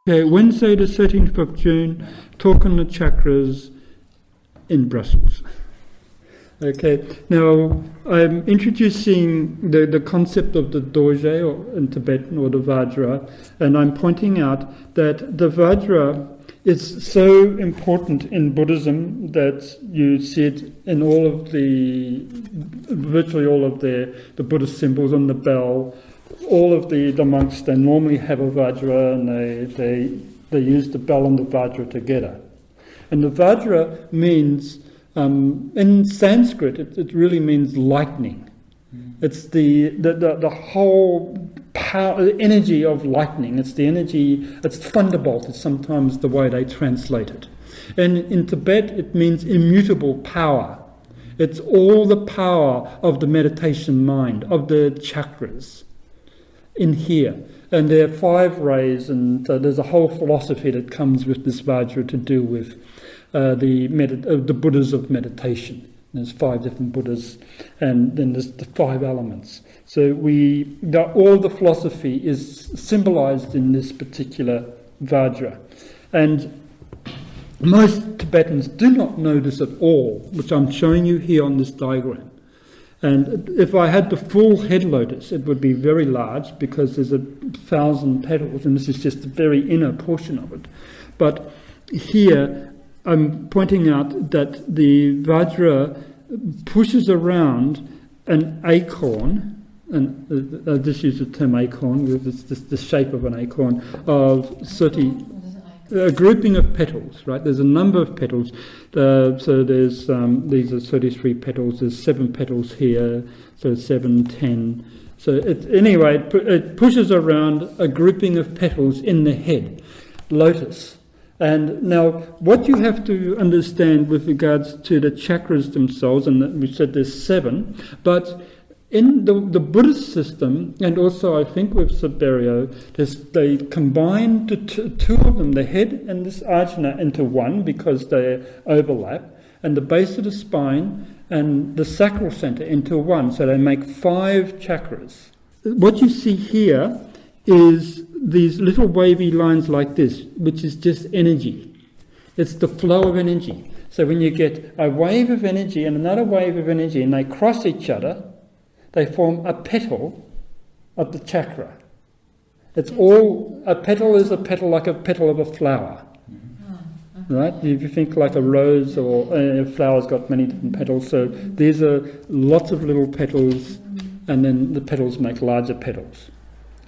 Okay, Wednesday the 13th of June, talk on the chakras in Brussels. Okay, now I'm introducing the concept of the doje, or in Tibetan, or the vajra, and I'm pointing out that the vajra is so important in Buddhism that you see it in all of virtually all of the Buddhist symbols on the bell. All of the monks, they normally have a vajra, and they use the bell and the vajra together. And the vajra means, in Sanskrit, it really means lightning. It's the whole power, the energy of lightning. It's the energy, it's thunderbolt is sometimes the way they translate it. And in Tibet, it means immutable power. It's all the power of the meditation mind, of the chakras in here. And there are 5 rays, and there's a whole philosophy that comes with this vajra to do with the Buddhas of meditation. There's 5 different Buddhas, and then there's the 5 elements. So all the philosophy is symbolized in this particular vajra. And most Tibetans do not know this at all, which I'm showing you here on this diagram. And if I had the full head lotus, it would be very large because there's 1,000 petals, and this is just the very inner portion of it. But here, I'm pointing out that the vajra pushes around an acorn, and I just use the term acorn because it's the shape of an acorn, of 30, a grouping of petals, right? There's a number of petals. So there's these are 33 petals. There's 7 petals here, so 7, 10. So it pushes around a grouping of petals in the head, lotus. And now, what you have to understand with regards to the chakras themselves, and we said there's 7, but in the Buddhist system, and also I think with Saberio, they combine the two of them, the head and this ajna, into one because they overlap, and the base of the spine and the sacral center into one, so they make 5 chakras. What you see here is these little wavy lines like this, which is just energy. It's the flow of energy. So when you get a wave of energy and another wave of energy, and they cross each other, they form a petal of the chakra. It's all, a petal is a petal like a petal of a flower. Right? If you think like a rose, or a flower's got many different petals, so these are lots of little petals, and then the petals make larger petals.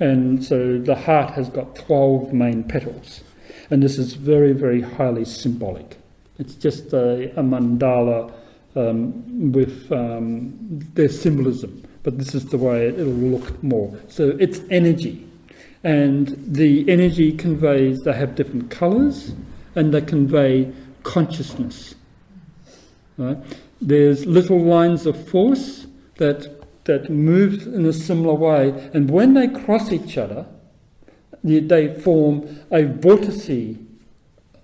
And so the heart has got 12 main petals. And this is very, very highly symbolic. It's just a mandala with their symbolism. But this is the way it'll look more. So it's energy. And the energy conveys, they have different colours, and they convey consciousness. Right? There's little lines of force that move in a similar way, and when they cross each other, they form a vortice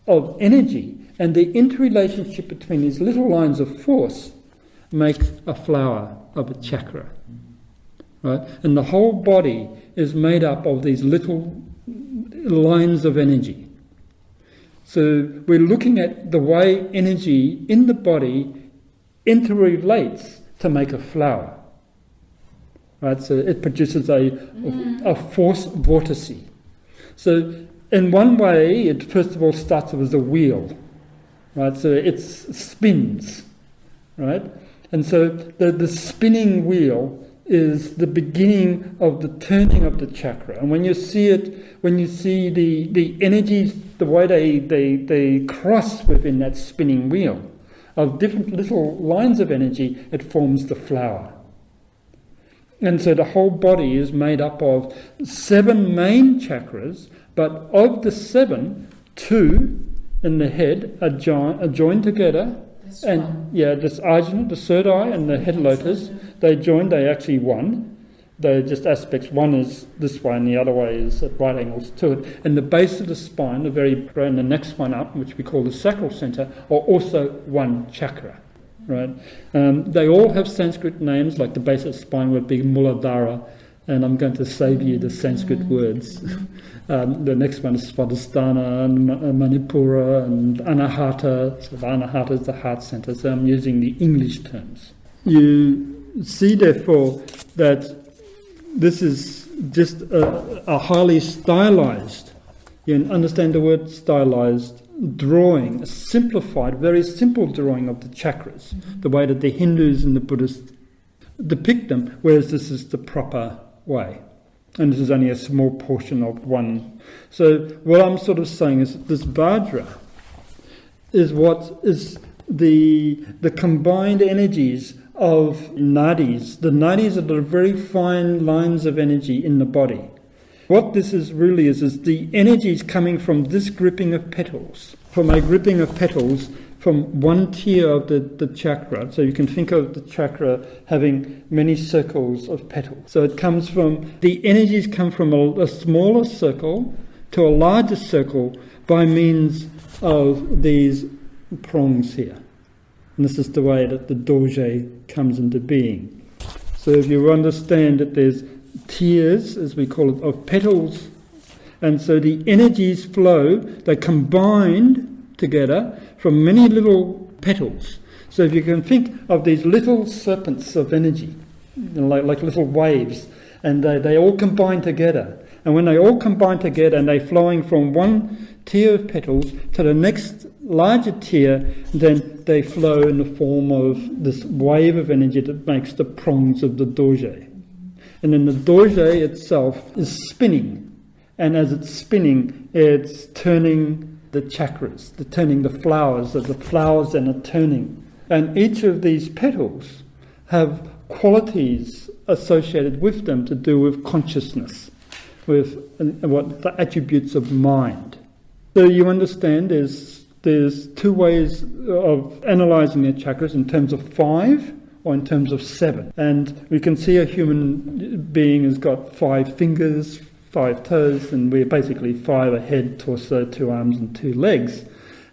of energy, and the interrelationship between these little lines of force makes a flower of a chakra. Right? And the whole body is made up of these little lines of energy. So we're looking at the way energy in the body interrelates to make a flower. Right? So it produces a force vortice. So in one way, it first of all starts with a wheel. Right? So it spins. Right? And so the spinning wheel is the beginning of the turning of the chakra. And when you see it, when you see the energies, the way they cross within that spinning wheel of different little lines of energy, it forms the flower. And so the whole body is made up of 7 main chakras, but of the 7, 2 in the head are joined together. And this ajna, the third eye, and the head lotus, they actually one. They're just aspects. One is this way, and the other way is at right angles to it. And the base of the spine, and the next one up, which we call the sacral center, are also one chakra. Right? They all have Sanskrit names, like the base of the spine would be Muladhara, And I'm going to save you the Sanskrit words. The next one is Svadhisthana, and Manipura, and Anahata. So Anahata is the heart center, so I'm using the English terms. You see, therefore, that this is just a highly stylized, you understand the word stylized, drawing, a simplified, very simple drawing of the chakras, the way that the Hindus and the Buddhists depict them, whereas this is the proper way. And this is only a small portion of one. So what I'm sort of saying is that this vajra is what is the combined energies of nadis. The nadis are the very fine lines of energy in the body. What this is really is the energies coming from this gripping of petals, from a gripping of petals from one tier of the chakra. So you can think of the chakra having many circles of petals. So it comes from, the energies come from a smaller circle to a larger circle by means of these prongs here. And this is the way that the doje comes into being. So if you understand that there's tiers, as we call it, of petals, and so the energies flow, they combined together from many little petals. So if you can think of these little serpents of energy, like little waves, and they all combine together. And when they all combine together and they're flowing from one tier of petals to the next larger tier, then they flow in the form of this wave of energy that makes the prongs of the doje. And then the doje itself is spinning. And as it's spinning, it's turning the chakras, turning the flowers, that the flowers then are turning. And each of these petals have qualities associated with them to do with consciousness, with what the attributes of mind. So you understand there's two ways of analysing the chakras, in terms of 5 or in terms of 7. And we can see a human being has got 5 fingers, 5 toes, and we're basically 5: a head, torso, 2 arms and 2 legs.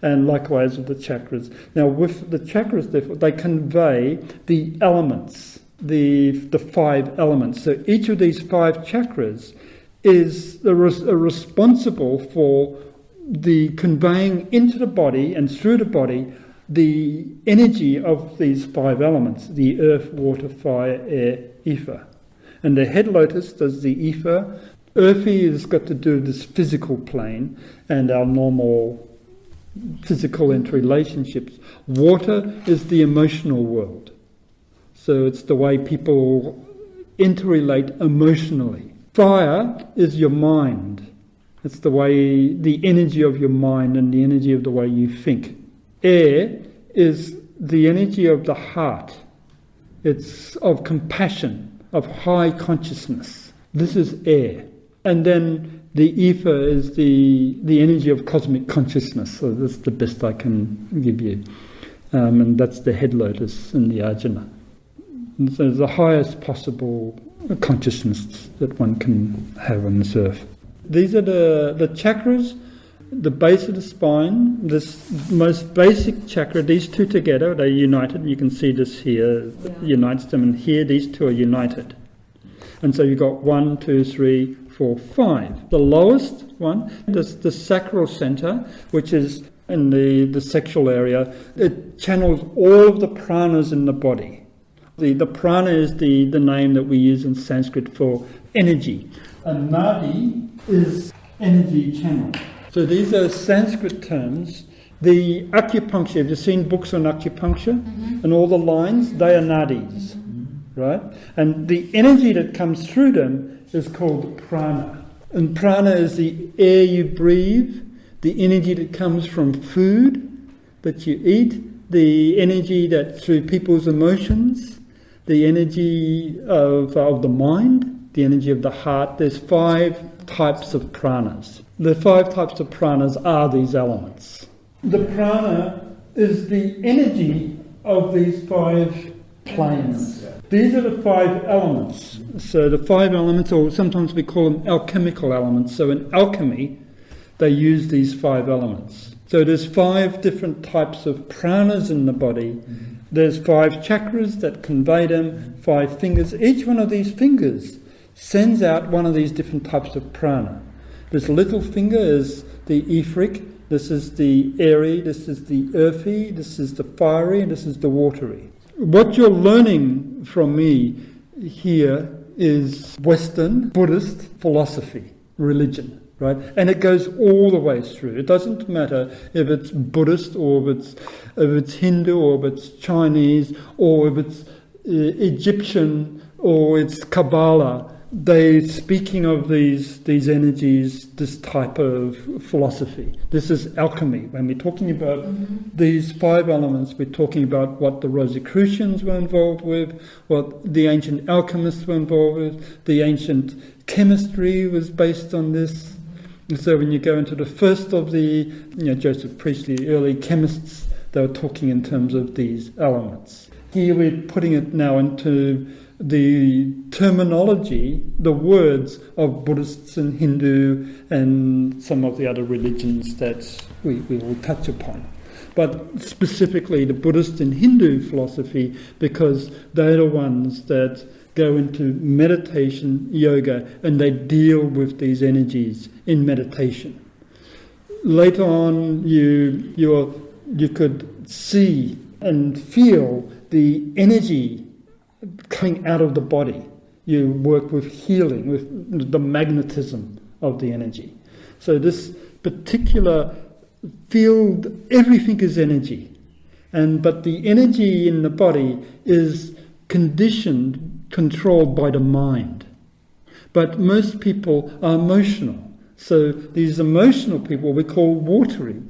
And likewise with the chakras. Now with the chakras, therefore, they convey the elements, the 5 elements. So each of these 5 chakras is responsible for the conveying into the body and through the body the energy of these 5 elements: the earth, water, fire, air, ether. And the head lotus does the ether. Earthy has got to do with this physical plane and our normal physical interrelationships. Water is the emotional world. So it's the way people interrelate emotionally. Fire is your mind. It's the way, the energy of your mind and the energy of the way you think. Air is the energy of the heart. It's of compassion, of high consciousness. This is air. And then the ether is the energy of cosmic consciousness. So that's the best I can give you. And that's the head lotus and the ajna. And so the highest possible consciousness that one can have on this earth. These are the chakras, the base of the spine, this most basic chakra, these two together, they're united. You can see this here, unites them, and here these two are united. And so you've got 1, 2, 3, 4, 5. The lowest one is the sacral center, which is in the sexual area. It channels all of the pranas in the body. The prana is the name that we use in Sanskrit for energy. A nadi is energy channel. So these are Sanskrit terms. The acupuncture, have you seen books on acupuncture? Mm-hmm. And all the lines, they are nadis, right? And the energy that comes through them is called prana. And prana is the air you breathe, the energy that comes from food that you eat, the energy that through people's emotions, the energy of the mind, the energy of the heart. There's 5 types of pranas. The 5 types of pranas are these elements. The prana is the energy of these 5 planes. These are the 5 elements. So the 5 elements, or sometimes we call them alchemical elements. So in alchemy, they use these 5 elements. So there's 5 different types of pranas in the body. There's 5 chakras that convey them, 5 fingers. Each one of these fingers sends out one of these different types of prana. This little finger is the etheric, this is the airy, this is the earthy, this is the fiery, and this is the watery. What you're learning from me here is Western Buddhist philosophy, religion, right? And it goes all the way through. It doesn't matter if it's Buddhist or if it's Hindu or if it's Chinese or if it's Egyptian or it's Kabbalah. They're speaking of these energies, this type of philosophy. This is alchemy. When we're talking about these 5 elements, we're talking about what the Rosicrucians were involved with, what the ancient alchemists were involved with. The ancient chemistry was based on this. And so when you go into the first of the, Joseph Priestley, early chemists, they were talking in terms of these elements. Here we're putting it now into the terminology, the words of Buddhists and Hindu and some of the other religions that we will touch upon. But specifically the Buddhist and Hindu philosophy, because they're the ones that go into meditation, yoga, and they deal with these energies in meditation. Later on, you could see and feel the energy coming out of the body. You work with healing, with the magnetism of the energy. So this particular field, everything is energy. But the energy in the body is conditioned, controlled by the mind. But most people are emotional. So these emotional people we call watery,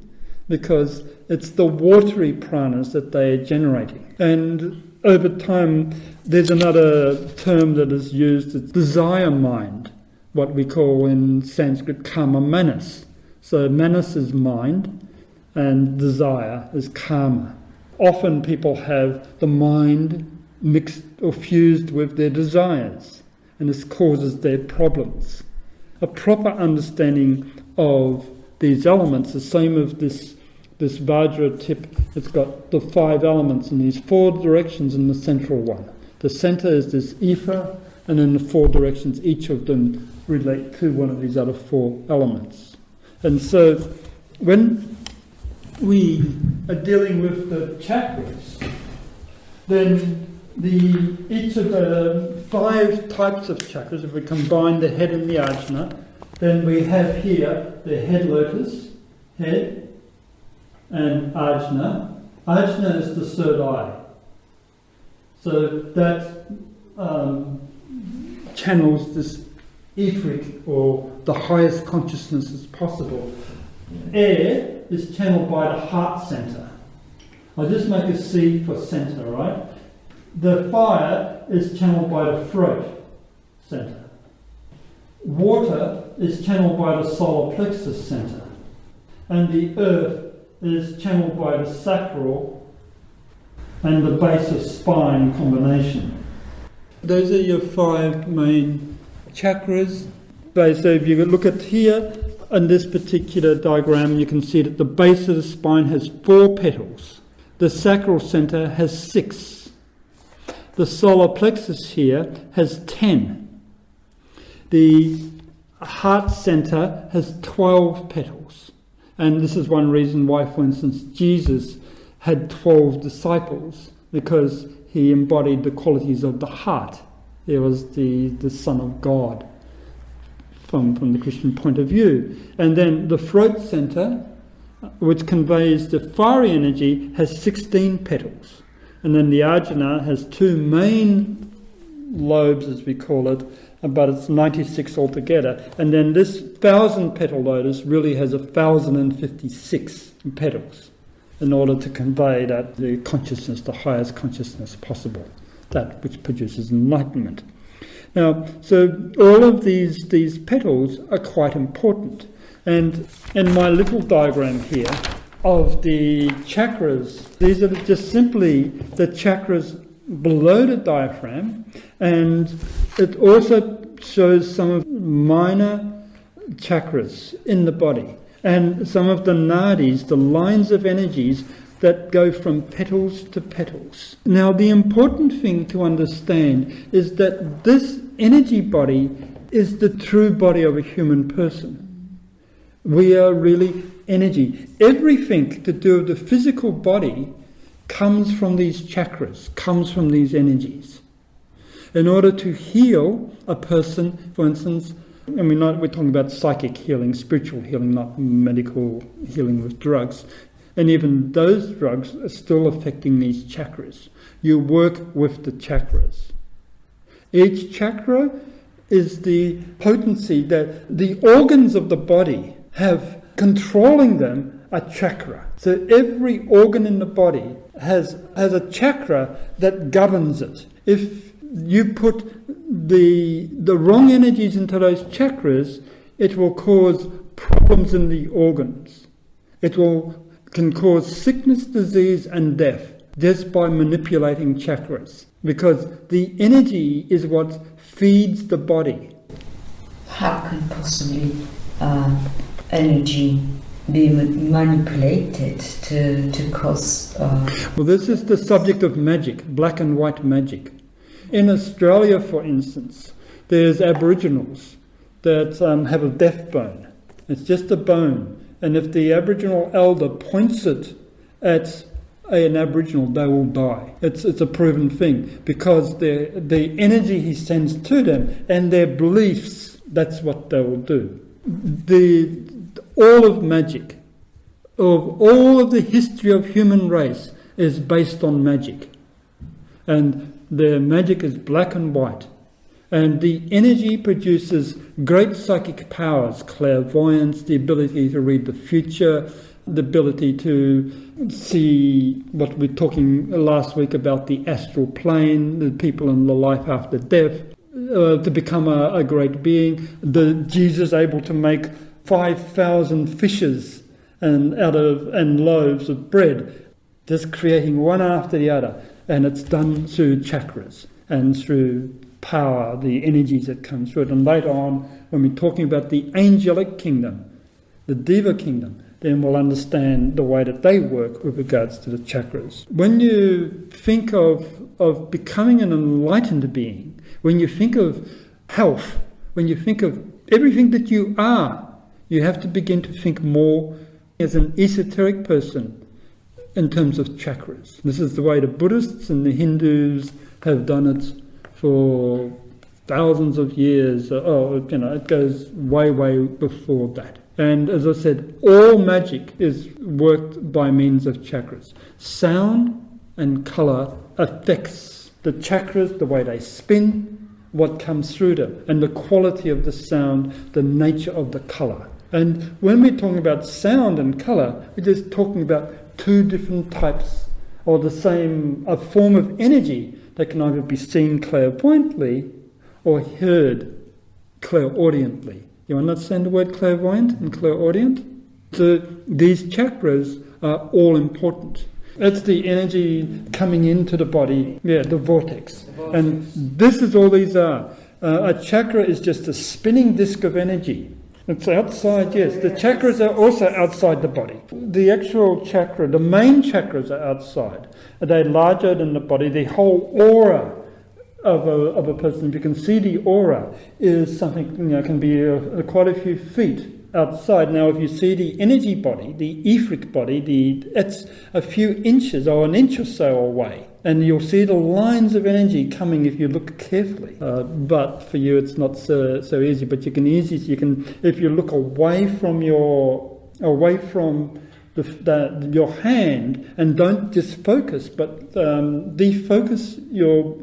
because it's the watery pranas that they're generating. And over time, there's another term that is used, it's desire mind, what we call in Sanskrit karma manas. So manas is mind, and desire is karma. Often people have the mind mixed or fused with their desires, and this causes their problems. A proper understanding of these elements, the same as this vajra tip, it's got the 5 elements in these 4 directions in the central one. The center is this ether, and then the 4 directions, each of them relate to one of these other 4 elements. And so when we are dealing with the chakras, then each of the 5 types of chakras, if we combine the head and the ajna, then we have here the head lotus, head, and ajna. Ajna is the third eye. So that channels this etheric, or the highest consciousness as possible. Air is channeled by the heart center. I'll just make a C for center, right? The fire is channeled by the throat center. Water is channeled by the solar plexus center. And the earth is channeled by the sacral and the base of spine combination. Those are your 5 main chakras. So if you look at here, in this particular diagram, you can see that the base of the spine has 4 petals. The sacral center has 6. The solar plexus here has 10. The heart center has 12 petals. And this is one reason why, for instance, Jesus had 12 disciples, because he embodied the qualities of the heart. He was the Son of God from the Christian point of view. And then the throat center, which conveys the fiery energy, has 16 petals. And then the ajna has 2 main lobes, as we call it, but it's 96 altogether. And then this 1,000-petal lotus really has 1,056 petals in order to convey that the consciousness, the highest consciousness possible, that which produces enlightenment. Now, so all of these petals are quite important. And in my little diagram here of the chakras, these are just simply the chakras below the diaphragm, and it also shows some of minor chakras in the body and some of the nadis, the lines of energies that go from petals to petals. Now, the important thing to understand is that this energy body is the true body of a human person. We are really energy. Everything to do with the physical body comes from these chakras, comes from these energies. In order to heal a person, for instance, and we're talking about psychic healing, spiritual healing, not medical healing with drugs. And even those drugs are still affecting these chakras. You work with the chakras. Each chakra is the potency that the organs of the body have controlling them a chakra. So every organ in the body has a chakra that governs it. If you put the wrong energies into those chakras, it will cause problems in the organs. It can cause sickness, disease and death just by manipulating chakras, because the energy is what feeds the body. How can possibly energy be manipulated to cause... Well, this is the subject of magic, black and white magic. In Australia, for instance, there's Aboriginals that have a death bone. It's just a bone. And if the Aboriginal elder points it at an Aboriginal, they will die. It's a proven thing, because the energy he sends to them and their beliefs, that's what they will do. All of magic, of all of the history of human race, is based on magic. And the magic is black and white. And the energy produces great psychic powers, clairvoyance, the ability to read the future, the ability to see what we're talking last week about the astral plane, the people in the life after death, to become a great being. Jesus able to make 5,000 fishes and loaves of bread, just creating one after the other. And it's done through chakras and through power, the energies that come through it. And later on, when we're talking about the angelic kingdom, the Deva kingdom, then we'll understand the way that they work with regards to the chakras. When you think of becoming an enlightened being, when you think of health, when you think of everything that you are, you have to begin to think more as an esoteric person in terms of chakras. This is the way the Buddhists and the Hindus have done it for thousands of years. It goes way, way before that. And as I said, all magic is worked by means of chakras. Sound and colour affects the chakras, the way they spin, what comes through them, and the quality of the sound, the nature of the colour. And when we're talking about sound and colour, we're just talking about two different types, or a form of energy that can either be seen clairvoyantly or heard clairaudiently. You understand the word clairvoyant and clairaudient? So these chakras are all important. It's the energy coming into the body, the vortex. And this is all these are. A chakra is just a spinning disc of energy. It's outside, yes. The chakras are also outside the body. The actual chakra, the main chakras are outside. They're larger than the body. The whole aura of a person, if you can see the aura, is something, can be quite a few feet outside. Now, if you see the energy body, the etheric body, it's a few inches or an inch or so away. And you'll see the lines of energy coming if you look carefully. But for you, it's not so easy. But you can if you look away from your hand and don't just focus, but defocus your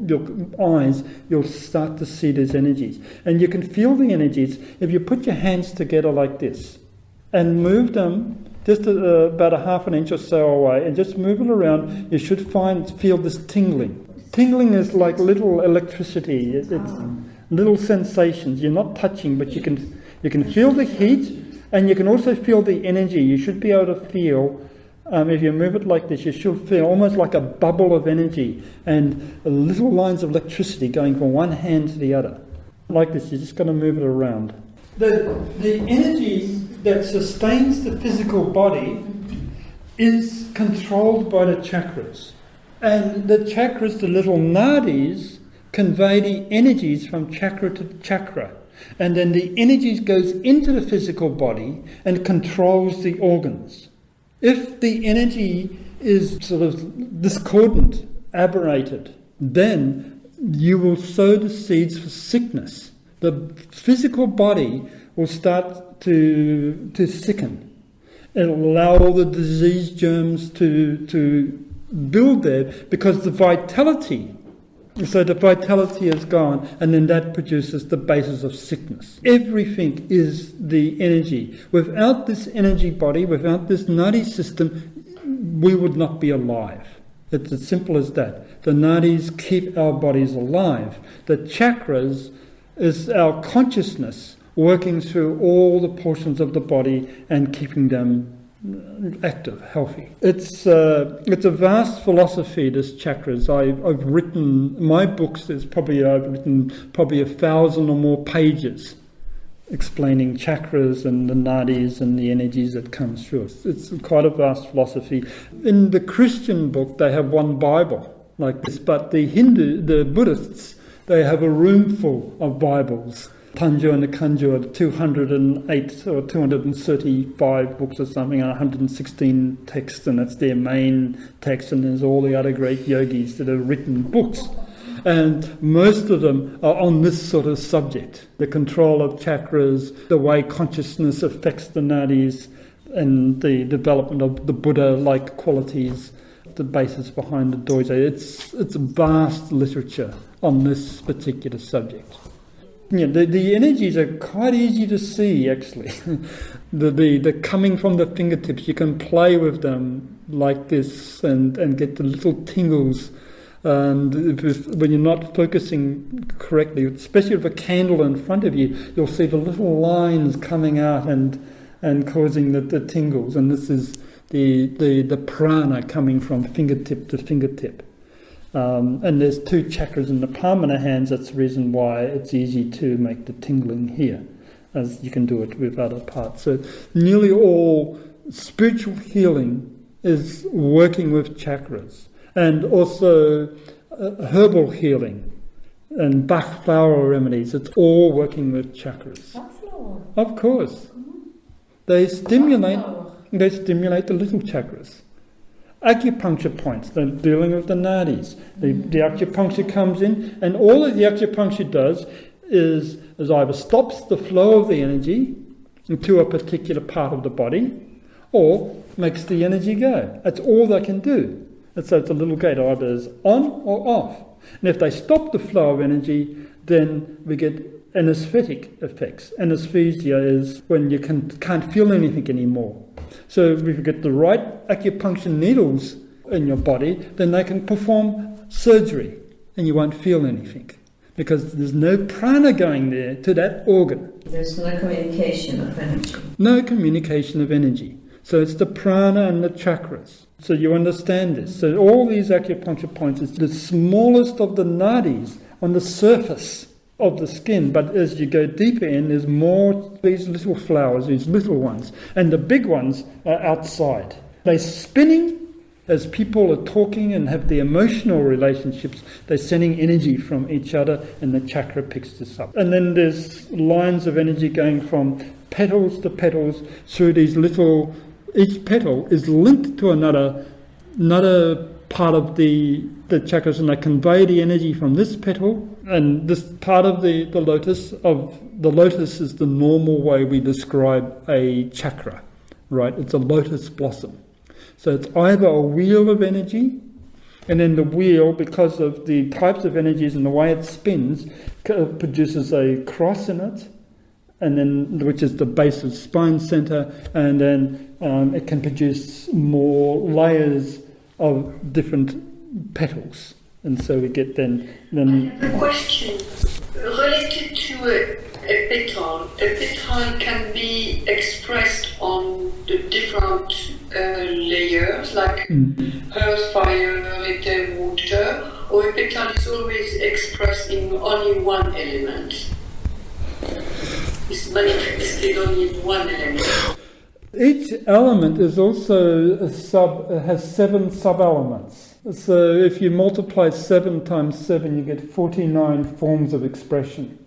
eyes, you'll start to see these energies. And you can feel the energies if you put your hands together like this and move them just about a half an inch or so away, and just move it around. You should feel this tingling. Tingling is like little electricity. It's little sensations. You're not touching, but you can feel the heat, and you can also feel the energy. You should be able to feel, if you move it like this, you should feel almost like a bubble of energy and little lines of electricity going from one hand to the other. Like this, you're just going to move it around. The energy that sustains the physical body is controlled by the chakras. And the chakras, the little nadis, convey the energies from chakra to chakra. And then the energies goes into the physical body and controls the organs. If the energy is sort of discordant, aberrated, then you will sow the seeds for sickness. The physical body will start to sicken. It'll allow all the disease germs to build there because the vitality is gone, and then that produces the basis of sickness. Everything is the energy. Without this energy body, without this nadi system, we would not be alive. It's as simple as that. The nadis keep our bodies alive. The chakras is our consciousness working through all the portions of the body and keeping them active, healthy. It's a vast philosophy, this chakras. I've written my books. I've written probably 1,000 or more pages explaining chakras and the nadis and the energies that come through. It's quite a vast philosophy. In the Christian book, they have one Bible like this, but the Buddhists, they have a room full of Bibles. Tanjo and the Kanjo are 208 or 235 books or something, and 116 texts, and that's their main text, and there's all the other great yogis that have written books. And most of them are on this sort of subject, the control of chakras, the way consciousness affects the nadis, and the development of the Buddha-like qualities, the basis behind the dojo. It's a vast literature on this particular subject. Yeah, the energies are quite easy to see, actually. the coming from the fingertips, you can play with them like this and get the little tingles. And when you're not focusing correctly, especially with a candle in front of you, you'll see the little lines coming out and causing the tingles. And this is the prana coming from fingertip to fingertip. And there's 2 chakras in the palm of the hands. That's the reason why it's easy to make the tingling here, as you can do it with other parts. So nearly all spiritual healing is working with chakras. And also herbal healing and Bach flower remedies. It's all working with chakras. Bach flower? Of course. They stimulate the little chakras. Acupuncture points, they're dealing with the nadis. The acupuncture comes in, and all that the acupuncture does is either stops the flow of the energy into a particular part of the body, or makes the energy go. That's all they can do. So it's a little gate, either is on or off. And if they stop the flow of energy, then we get anesthetic effects. Anesthesia is when you can't feel anything anymore. So if you get the right acupuncture needles in your body, then they can perform surgery and you won't feel anything, because there's no prana going there to that organ. There's no communication of energy. No communication of energy. So it's the prana and the chakras. So you understand this. So all these acupuncture points is the smallest of the nadis on the surface of the skin, but as you go deeper in, there's more these little flowers, these little ones, and the big ones are outside. They're spinning as people are talking and have the emotional relationships. They're sending energy from each other, and the chakra picks this up. And then there's lines of energy going from petals to petals through these little. Each petal is linked to another part of the chakras, and they convey the energy from this petal, and this part of the lotus is the normal way we describe a chakra, right? It's a lotus blossom. So it's either a wheel of energy, and then the wheel, because of the types of energies and the way it spins, produces a cross in it, and then which is the base of spine center, and then it can produce more layers of different petals, and so we get then. A question related to a petal. A petal can be expressed on the different layers, like earth, fire, ether, water, or a petal is always expressed in only one element. It's manifested only in one element. Each element is also has 7 sub-elements. So if you multiply 7 times 7, you get 49 forms of expression.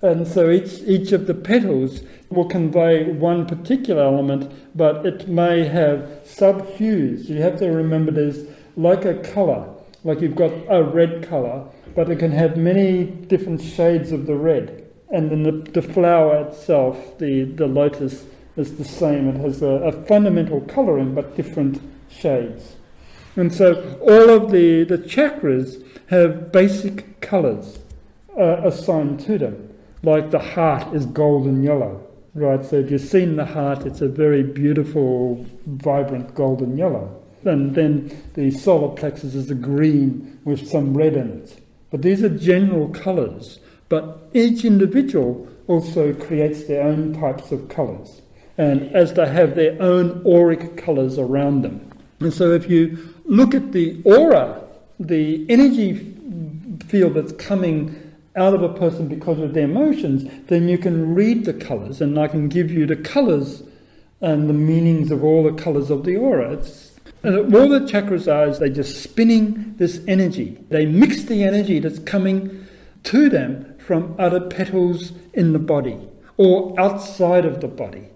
And so each of the petals will convey one particular element, but it may have sub-hues. You have to remember there's like a colour, like you've got a red colour, but it can have many different shades of the red. And then the flower itself, the lotus, is the same. It has a fundamental colouring, but different shades. And so all of the chakras have basic colours assigned to them. Like the heart is golden yellow, right? So if you've seen the heart, it's a very beautiful, vibrant golden yellow. And then the solar plexus is a green with some red in it. But these are general colours. But each individual also creates their own types of colours. And as they have their own auric colours around them. And so if you look at the aura, the energy field that's coming out of a person because of their emotions, then you can read the colours, and I can give you the colours and the meanings of all the colours of the aura. And all the chakras are is they're just spinning this energy. They mix the energy that's coming to them from other petals in the body or outside of the body.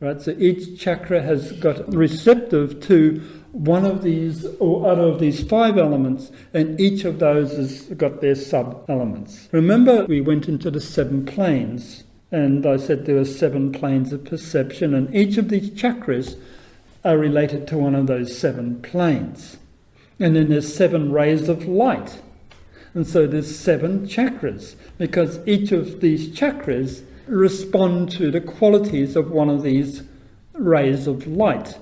Right? So each chakra has got receptive to one of these or other of these 5 elements, and each of those has got their sub-elements. Remember, we went into the 7 planes, and I said there were 7 planes of perception, and each of these chakras are related to one of those 7 planes. And then there's 7 rays of light. And so there's 7 chakras, because each of these chakras respond to the qualities of one of these rays of light.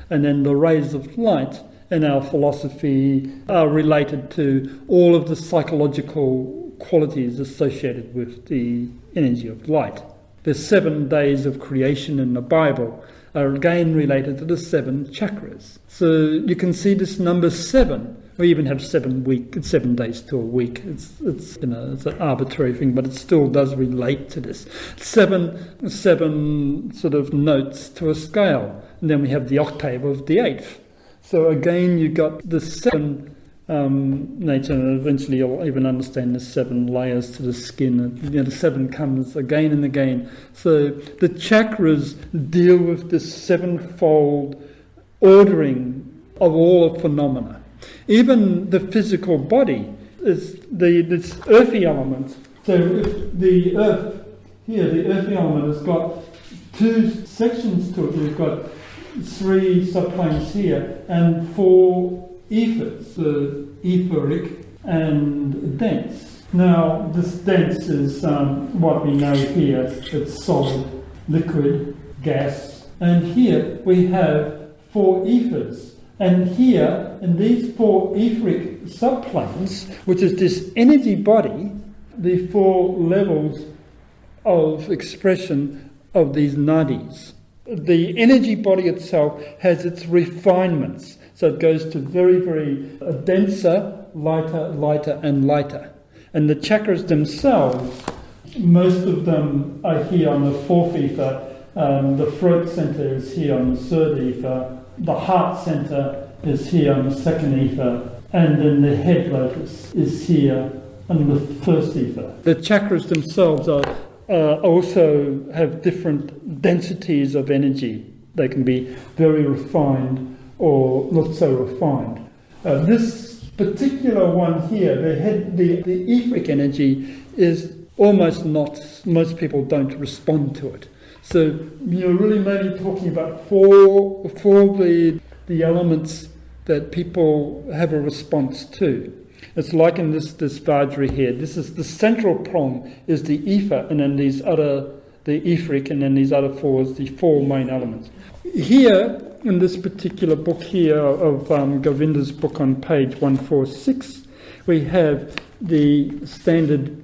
And then the rays of light in our philosophy are related to all of the psychological qualities associated with the energy of light. The 7 days of creation in the Bible are again related to the 7 chakras. So you can see this number 7. We even have 7 days to a week. It's an arbitrary thing, but it still does relate to this. 7 sort of notes to a scale. And then we have the octave of the 8th. So again, you got the 7 nature, and eventually you'll even understand the 7 layers to the skin. The 7 comes again and again. So the chakras deal with this 7-fold ordering of all phenomena. Even the physical body is this earthy element. So if the earth here, the earthy element has got 2 sections to it. We've got 3 subplanes here and 4 ethers, the etheric and dense. Now, this dense is what we know here. It's solid, liquid, gas. And here we have 4 ethers. And here, in these 4 etheric subplanes, which is this energy body, the 4 levels of expression of these nadis. The energy body itself has its refinements. So it goes to very, very denser, lighter, and lighter. And the chakras themselves, most of them are here on the 4th ether. The throat center is here on the 3rd ether. The heart center is here on the 2nd ether. And then the head lotus is here on the 1st ether. The chakras themselves also have different densities of energy. They can be very refined or not so refined. This particular one here, the etheric energy is almost not, most people don't respond to it. So you're really maybe talking about four of the elements that people have a response to. It's like in this vajra here. This is the central prong is the ether, and then the etheric, and then these other 4 is the 4 main elements. Here, in this particular book here of Govinda's book on page 146, we have the standard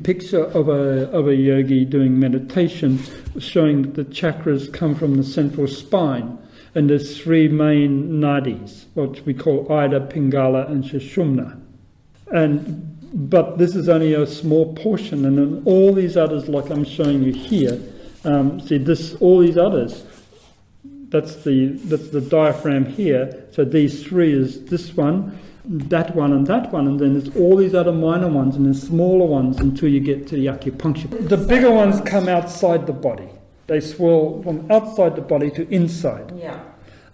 picture of a yogi doing meditation, showing that the chakras come from the central spine, and there's 3 main nadis, what we call Ida, Pingala, and Sushumna. But this is only a small portion, and then all these others, like I'm showing you here, all these others that's the diaphragm here. So these three is this one, that one, and that one, and then there's all these other minor ones, and then smaller ones until you get to the acupuncture. The bigger ones come outside the body. They swirl from outside the body to inside. Yeah.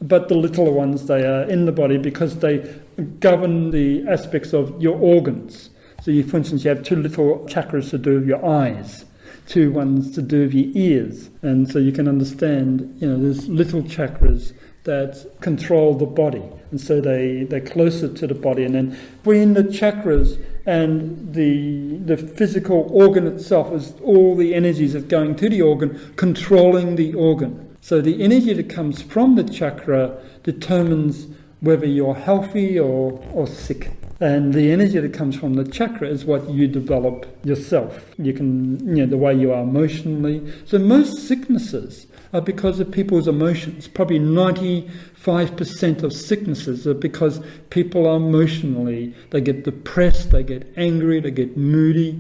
But the littler ones, they are in the body because they govern the aspects of your organs. So you, for instance, you have two little chakras to do with your eyes, two ones to do with your ears. And so you can understand, there's little chakras that control the body. And so they're closer to the body. And then between the chakras and the physical organ itself is all the energies that are going to the organ, controlling the organ. So the energy that comes from the chakra determines whether you're healthy or sick. And the energy that comes from the chakra is what you develop yourself. You can, the way you are emotionally. So most sicknesses are because of people's emotions. Probably 95% of sicknesses are because people are emotionally. They get depressed, they get angry, they get moody,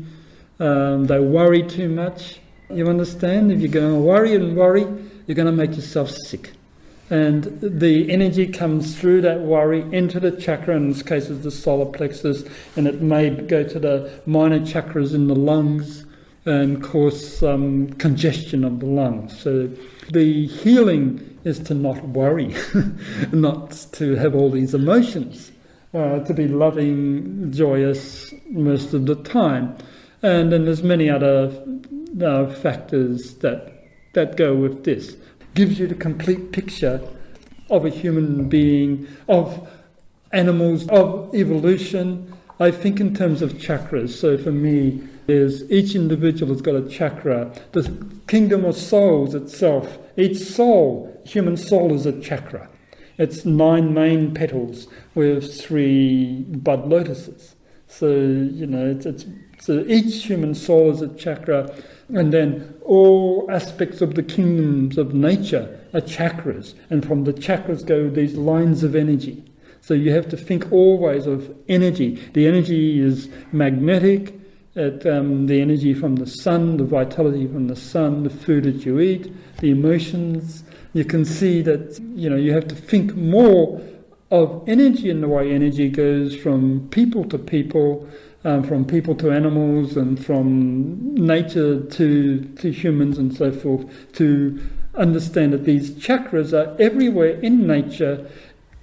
they worry too much. You understand? If you're going to worry and worry, you're going to make yourself sick. And the energy comes through that worry into the chakra, in this case it's the solar plexus, and it may go to the minor chakras in the lungs and cause some congestion of the lungs. So the healing is to not worry, not to have all these emotions, to be loving, joyous most of the time. And then there's many other factors that go with this. Gives you the complete picture of a human being, of animals, of evolution. I think in terms of chakras. So for me, is each individual has got a chakra. The kingdom of souls itself, each soul, human soul is a chakra. It's 9 main petals with 3 bud lotuses. So, so each human soul is a chakra. And then all aspects of the kingdoms of nature are chakras. And from the chakras go these lines of energy. So you have to think always of energy. The energy is magnetic, the energy from the sun, the vitality from the sun, the food that you eat, the emotions. You can see that, you have to think more of energy in the way energy goes from people to people, from people to animals, and from nature to humans and so forth, to understand that these chakras are everywhere in nature.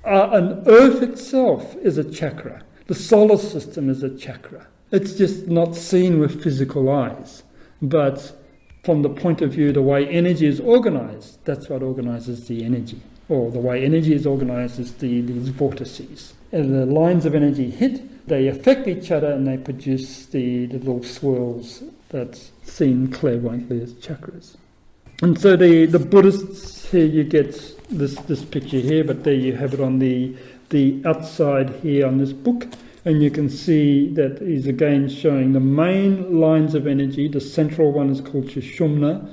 And Earth itself is a chakra. The solar system is a chakra. It's just not seen with physical eyes. But from the point of view, the way energy is organized, that's what organizes the energy. Or the way energy is organized is these vortices. And the lines of energy hit, they affect each other, and they produce the little swirls that's seen clairvoyantly as chakras. And so the Buddhists, here you get this picture here, but there you have it on the outside here on this book, and you can see that he's again showing the main lines of energy. The central one is called Sushumna,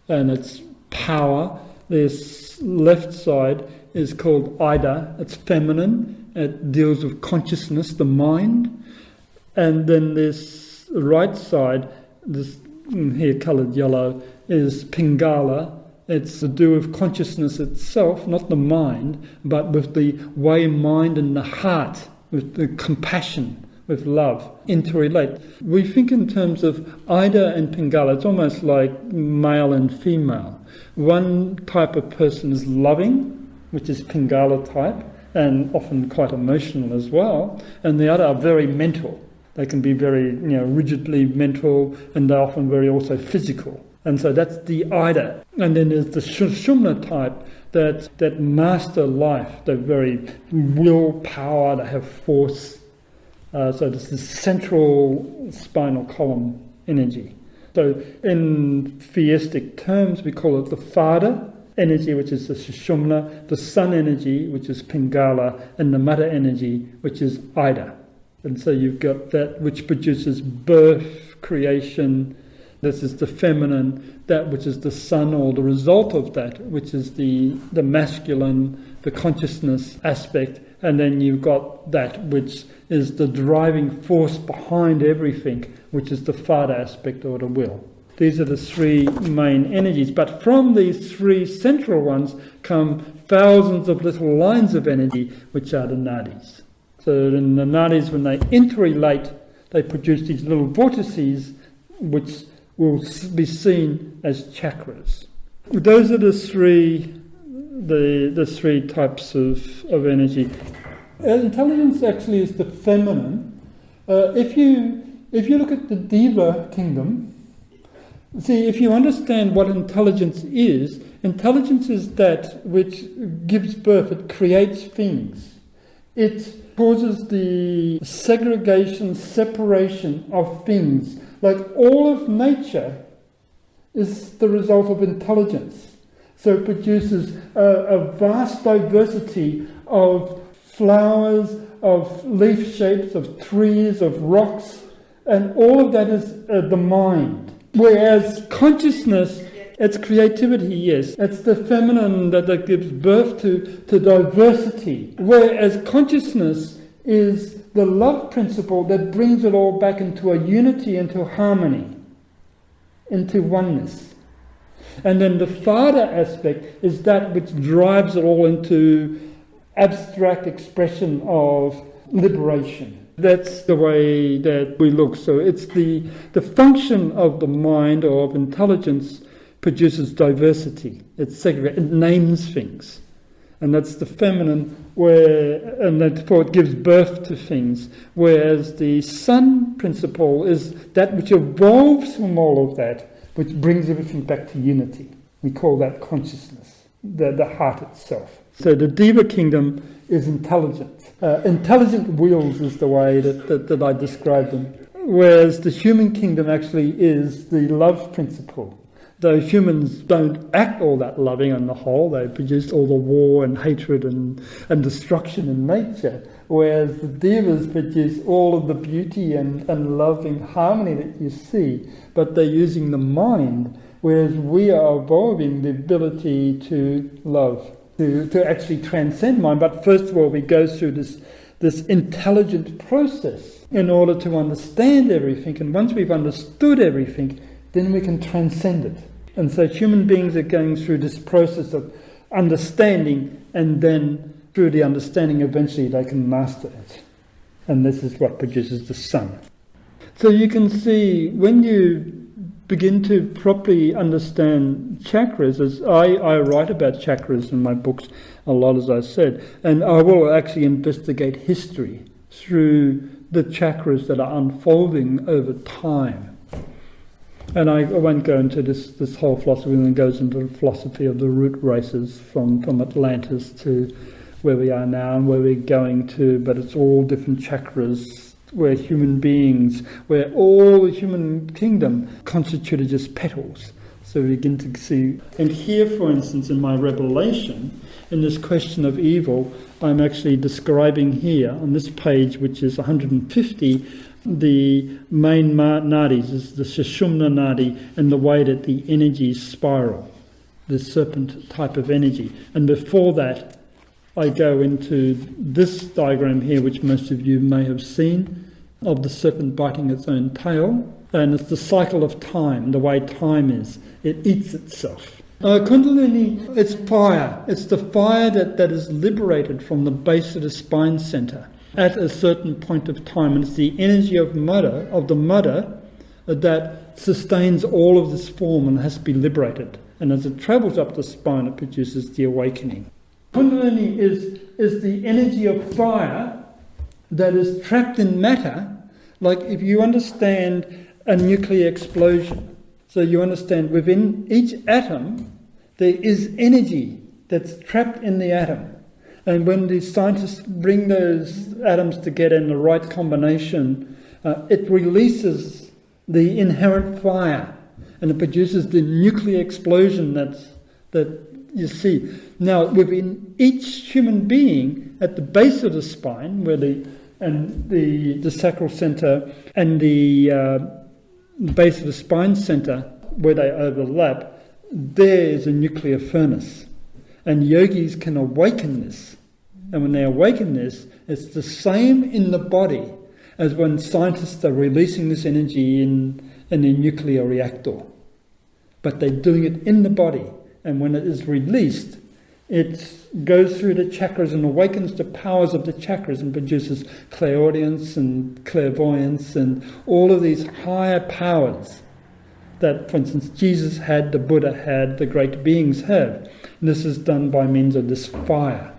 and it's power. This left side is called Ida, it's feminine. It deals with consciousness, the mind. And then this right side, this here coloured yellow, is Pingala. It's to do with consciousness itself, not the mind, but with the way mind and the heart, with the compassion, with love, interrelate. We think in terms of Ida and Pingala. It's almost like male and female. One type of person is loving, which is Pingala type, and often quite emotional as well, and the other are very mental. They can be very, rigidly mental, and they're often very also physical. And so that's the Ida. And then there's the Sushumna type that master life. They're very willpower, they have force. So there's this central spinal column energy. So in theistic terms, we call it the Father energy, which is the Sushumna, the Sun energy, which is Pingala, and the Mother energy, which is Ida. And so you've got that which produces birth, creation. This is the feminine, that which is the sun, or the result of that, which is the masculine, the consciousness aspect. And then you've got that which is the driving force behind everything, which is the Father aspect, or the will. these are the three main energies. But from these three central ones come thousands of little lines of energy, which are the nadis. So in the nadis, when they interrelate, they produce these little vortices, which will be seen as chakras. Those are the three types of energy. Intelligence actually is the feminine. If you look at the Deva kingdom, see, if you understand what intelligence is that which gives birth, it creates things. It causes the segregation, separation of things. Like all of nature is the result of intelligence. So it produces a vast diversity of flowers, of leaf shapes, of trees, of rocks, and all of that is the mind. Whereas consciousness, it's creativity, yes. It's the feminine that gives birth to diversity. Whereas consciousness is the love principle that brings it all back into a unity, into harmony, into oneness. And then the Father aspect is that which drives it all into abstract expression of liberation. That's the way that we look. So it's the function of the mind or of intelligence produces diversity. It's segregated. It names things. And that's the feminine, and therefore it gives birth to things. Whereas the Sun principle is that which evolves from all of that, which brings everything back to unity. We call that consciousness, the heart itself. So the Deva kingdom is intelligent. Intelligent wheels is the way that I describe them. Whereas the human kingdom actually is the love principle. Though humans don't act all that loving on the whole, they produce all the war and hatred and destruction in nature. Whereas the Devas produce all of the beauty and loving harmony that you see, but they're using the mind, whereas we are evolving the ability to love, to actually transcend mind. But first of all, we go through this intelligent process in order to understand everything, and once we've understood everything, then we can transcend it. And so human beings are going through this process of understanding, and then through the understanding eventually they can master it. And this is what produces the Sun. So you can see when you begin to properly understand chakras, as I write about chakras in my books a lot, as I said, and I will actually investigate history through the chakras that are unfolding over time. And I won't go into this whole philosophy, and it goes into the philosophy of the root races from Atlantis to where we are now and where we're going to, but it's all different chakras, where human beings, where all the human kingdom constituted just petals. So we begin to see, and here, for instance, in my revelation, in this question of evil, I'm actually describing here on this page, which is 150, the main nadis is the Sushumna nadi, and the way that the energies spiral, the serpent type of energy. And before that, I go into this diagram here, which most of you may have seen, of the serpent biting its own tail. And it's the cycle of time, the way time is. It eats itself. Kundalini, it's fire. It's the fire that is liberated from the base of the spine center at a certain point of time, and it's the energy of the mother, that sustains all of this form and has to be liberated. And as it travels up the spine, it produces the awakening. Kundalini is the energy of fire that is trapped in matter. Like if you understand a nuclear explosion, so you understand within each atom there is energy that's trapped in the atom. And when the scientists bring those atoms together in the right combination, it releases the inherent fire, and it produces the nuclear explosion that you see. Now, within each human being, at the base of the spine, where the sacral center and the base of the spine center, where they overlap, there is a nuclear furnace. And yogis can awaken this. And when they awaken this, it's the same in the body as when scientists are releasing this energy in a nuclear reactor. but they're doing it in the body. And when it is released, it goes through the chakras and awakens the powers of the chakras and produces clairaudience and clairvoyance and all of these higher powers that, for instance, Jesus had, the Buddha had, the great beings have. And this is done by means of this fire.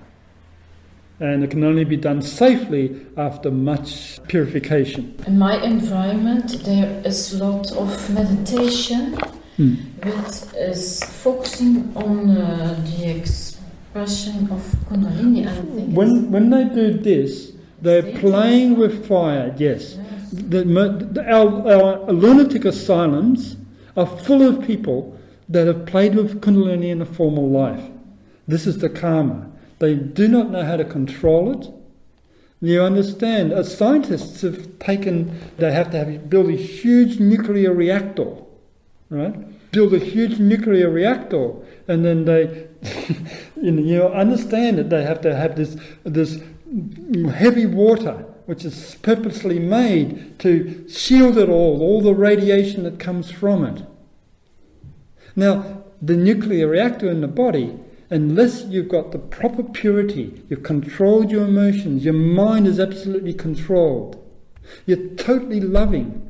And it can only be done safely after much purification. In my environment, there is a lot of meditation, which is focusing on the expression of Kundalini. I think when they do this, they're playing with fire, yes. Our lunatic asylums are full of people that have played with Kundalini in a formal life. This is the karma. They do not know how to control it. You understand, as scientists have taken, they have to build a huge nuclear reactor, right? Build a huge nuclear reactor, and then they, you understand that they have to have this heavy water, which is purposely made to shield it all the radiation that comes from it. Now, the nuclear reactor in the body, unless you've got the proper purity, you've controlled your emotions, your mind is absolutely controlled, you're totally loving,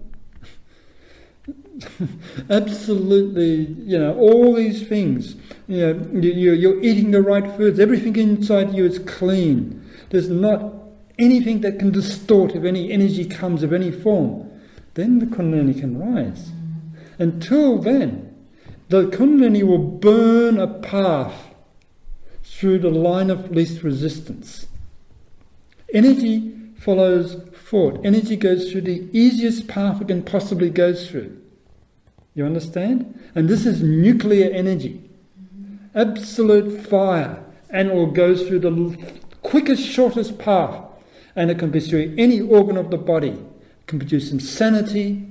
absolutely, all these things, you're eating the right foods, everything inside you is clean, there's not anything that can distort if any energy comes of any form, then the Kundalini can rise. Until then, the Kundalini will burn a path through the line of least resistance. Energy follows thought. Energy goes through the easiest path it can possibly go through. You understand? And this is nuclear energy. Absolute fire. And it will go through the quickest, shortest path. And it can be through any organ of the body. It can produce insanity.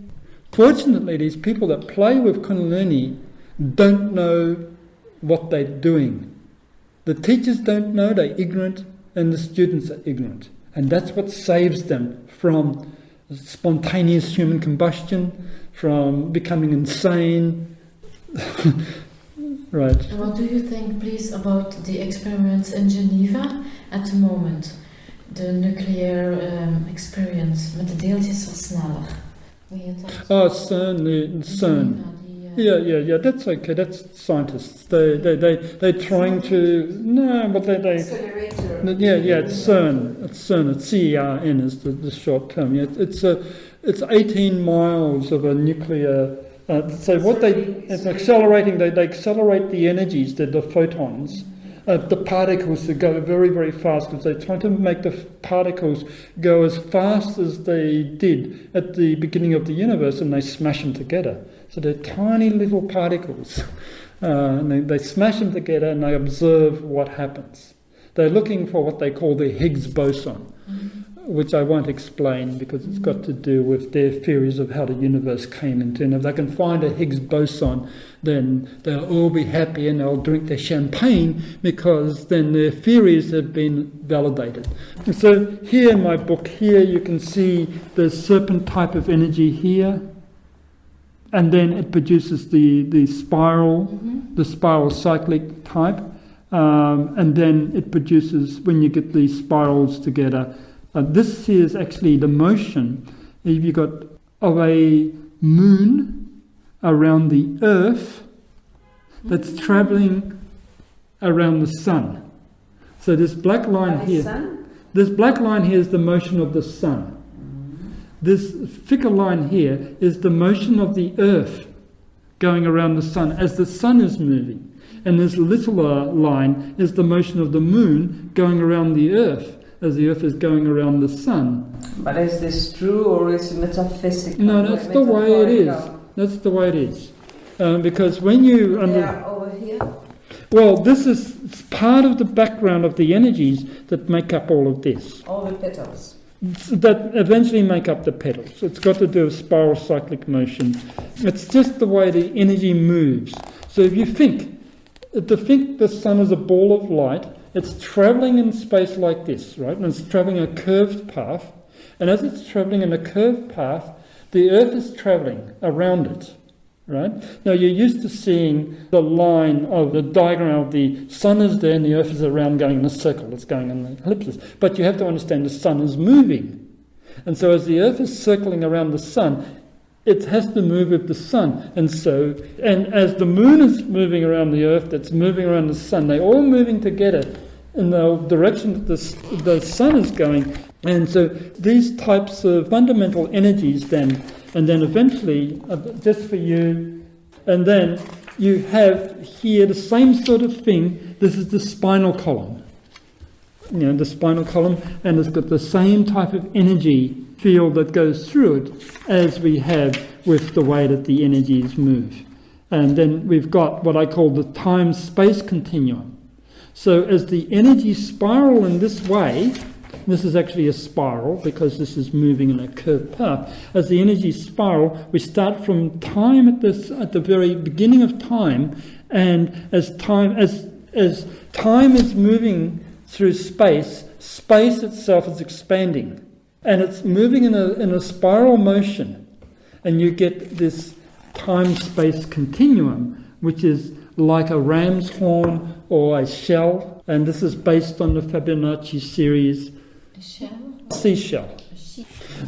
Fortunately, these people that play with Kundalini don't know what they're doing. The teachers don't know, they're ignorant, and the students are ignorant. And that's what saves them from spontaneous human combustion, from becoming insane. Right. What do you think, please, about the experiments in Geneva at the moment? De nuclear experience met de deeltjes versneller. CERN. Yeah, that's okay. That's scientists. They're trying to but they accelerator. It's CERN. It's CERN. It's CERN is the short term. Yeah, it's 18 miles of a nuclear. So what it's accelerating. They accelerate the energies, the photons, the particles to go very, very fast because they're trying to make the particles go as fast as they did at the beginning of the universe, and they smash them together. So they're tiny little particles, and they smash them together and they observe what happens. They're looking for what they call the Higgs boson, which I won't explain because it's got to do with their theories of how the universe came into. And if they can find a Higgs boson, then they'll all be happy and they'll drink their champagne because then their theories have been validated. And so here in my book, here you can see the serpent type of energy here. And then it produces the spiral, the spiral cyclic type. And then it produces, when you get these spirals together, this here is actually the motion if you got of a moon around the Earth that's traveling around the sun. So this black line here, this black line here is the motion of the sun. This thicker line here is the motion of the Earth going around the sun as the sun is moving. And this littler line is the motion of the moon going around the Earth as the Earth is going around the sun. But is this true or is it metaphysical? No, that's the way it is. That's the way it is. Because when you... over here? Well, this is part of the background of the energies that make up all of this. All the petals. That eventually make up the petals. It's got to do with spiral cyclic motion. It's just the way the energy moves. So if you think the sun is a ball of light, it's travelling in space like this, right? And it's travelling a curved path. And as it's travelling in a curved path, the Earth is travelling around it, right? Now you're used to seeing the line of the diagram of the sun is there and the earth is around going in a circle, it's going in the ellipsis. But you have to understand the sun is moving. And so as the earth is circling around the sun, it has to move with the sun. And as the moon is moving around the earth, that's moving around the sun, they're all moving together in the direction that the sun is going. And so these types of fundamental energies then, and then eventually, just for you, and then you have here the same sort of thing. This is the spinal column. The spinal column, and it's got the same type of energy field that goes through it as we have with the way that the energies move. And then we've got what I call the time-space continuum. So as the energy spiral in this way, this is actually a spiral because this is moving in a curved path. As the energy spiral, we start from time at the very beginning of time, and as time is moving through space, space itself is expanding, and it's moving in a spiral motion, and you get this time-space continuum, which is like a ram's horn or a shell, and this is based on the Fibonacci series. The shell? Seashell.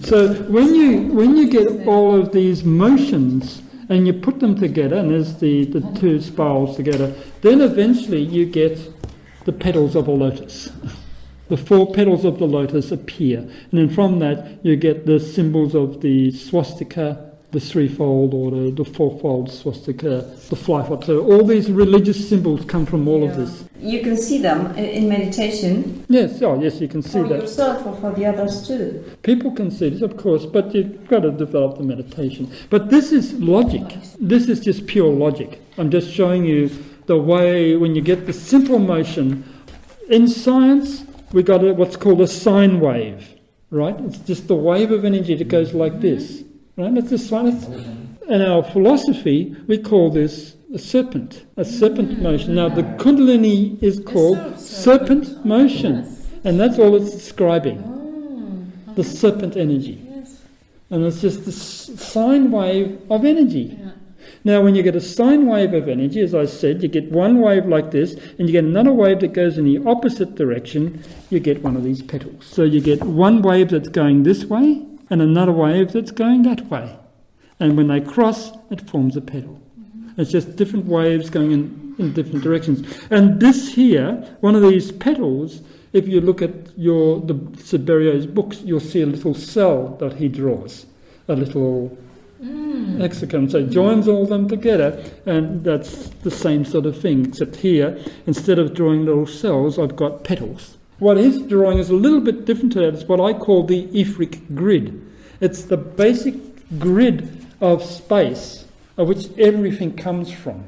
So when you get all of these motions and you put them together, and there's the two spirals together, then eventually you get the petals of a lotus. The 4 petals of the lotus appear, and then from that you get the symbols of the swastika, the threefold or the fourfold swastika, the flyfold. So all these religious symbols come from all of this. You can see them in meditation. Yes, yes, you can see for that. For yourself or for the others too. People can see this, of course, but you've got to develop the meditation. But this is logic. This is just pure logic. I'm just showing you the way when you get the simple motion. In science, we got what's called a sine wave, right? It's just the wave of energy that goes like this. Right? That's the sine. In our philosophy, we call this a serpent motion. Now, the Kundalini is called serpent motion, and that's all it's describing. The serpent energy. And it's just the sine wave of energy. Now, when you get a sine wave of energy, as I said, you get one wave like this, and you get another wave that goes in the opposite direction, you get one of these petals. So you get one wave that's going this way, and another wave that's going that way. And when they cross, it forms a petal. It's just different waves going in different directions. And this here, one of these petals, if you look at the Siberio's books, you'll see a little cell that he draws, a little hexagon. So he joins all of them together, and that's the same sort of thing, except here, instead of drawing little cells, I've got petals. What he's drawing is a little bit different to that. It's what I call the etheric grid. It's the basic grid of space of which everything comes from.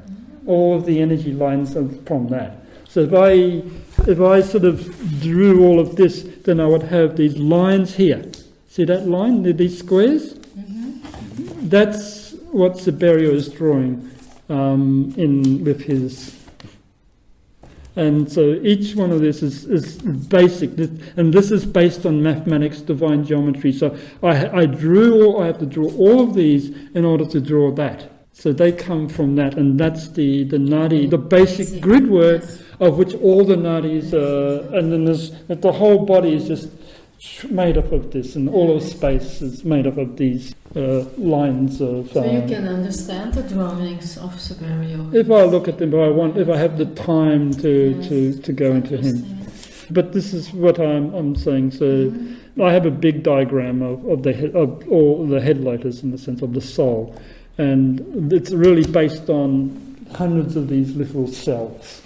All of the energy lines are from that. So if I sort of drew all of this, then I would have these lines here. See that line, these squares? Mm-hmm. That's what Siberio is drawing with his. And so each one of this is basic, and this is based on mathematics, divine geometry. So I have to draw all of these in order to draw that. So they come from that, and that's the nadi, the basic grid work of which all the nadis are, and then the whole body is just made up of this, and all of space is made up of these lines of. So you can understand the drawings of Siberio. If I look at them, if I have the time to go into him. But this is what I'm saying. So I have a big diagram of all the head lotus in the sense of the soul, and it's really based on hundreds of these little cells,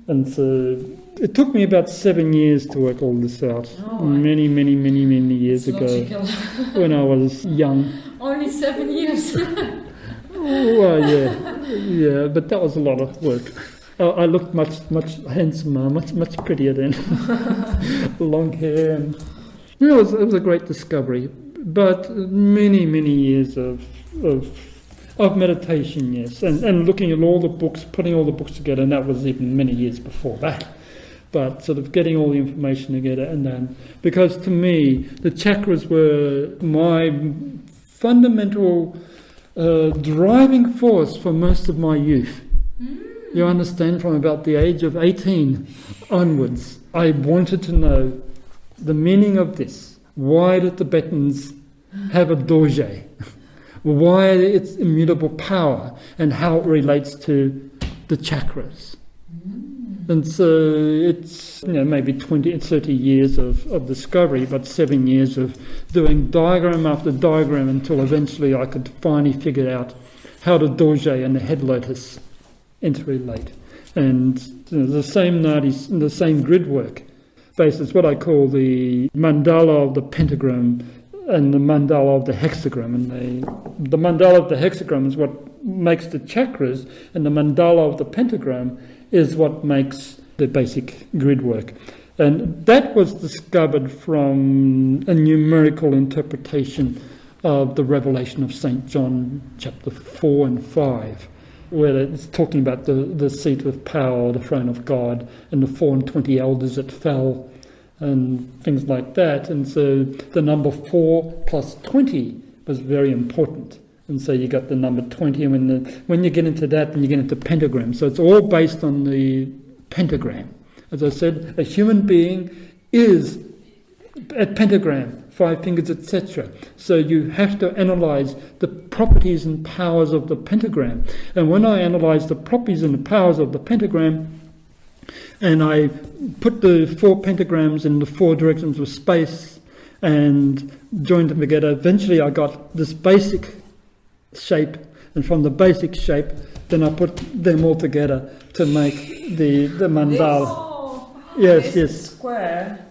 and so. It took me about 7 years to work all this out. Many years ago, when I was young. Only 7 years. Well, yeah, but that was a lot of work. I looked much handsomer, much prettier then. Long hair, and it was a great discovery. But many years of meditation, yes, and looking at all the books, putting all the books together, and that was even many years before that. But sort of getting all the information together, and then, because to me, the chakras were my fundamental driving force for most of my youth. You understand, from about the age of 18 onwards, I wanted to know the meaning of this. Why the Tibetans have a dorje? Why its immutable power and how it relates to the chakras. And so it's maybe 20 30 years of discovery, but 7 years of doing diagram after diagram until eventually I could finally figure out how the dorje and the head lotus interrelate. And the same nadis, the same grid work basis, what I call the mandala of the pentagram and the mandala of the hexagram. And the mandala of the hexagram is what makes the chakras, and the mandala of the pentagram is what makes the basic grid work. And that was discovered from a numerical interpretation of the revelation of St. John chapter 4 and 5, where it's talking about the seat of power, the throne of God, and the 4 and 20 elders that fell, and things like that. And so the number 4 plus 20 was very important. And so you got the number 20, and when you get into that, then you get into pentagram. So it's all based on the pentagram. As I said, a human being is a pentagram, 5 fingers, etc. So you have to analyze the properties and powers of the pentagram. And when I analyze the properties and the powers of the pentagram, and I put the 4 pentagrams in the 4 directions of space and joined them together, eventually I got this basic shape, and from the basic shape then I put them all together to make the mandala. Yes. Square.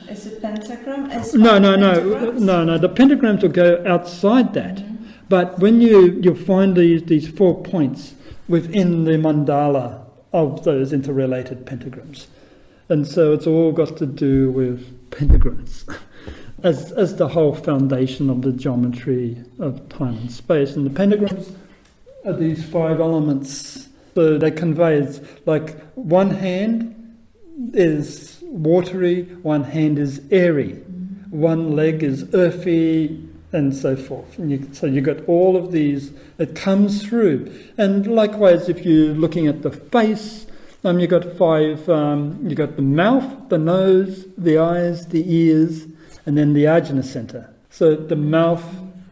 Is it pentagram? No. The pentagrams will go outside that. But when you find these 4 points within the mandala of those interrelated pentagrams. And so it's all got to do with pentagrams as the whole foundation of the geometry of time and space. And the pentagrams are these 5 elements. So they convey, it's like one hand is watery, one hand is airy, one leg is earthy, and so forth. And so you got all of these, it comes through. And likewise, if you're looking at the face, you got 5, you got the mouth, the nose, the eyes, the ears, and then the ajna center. So the mouth,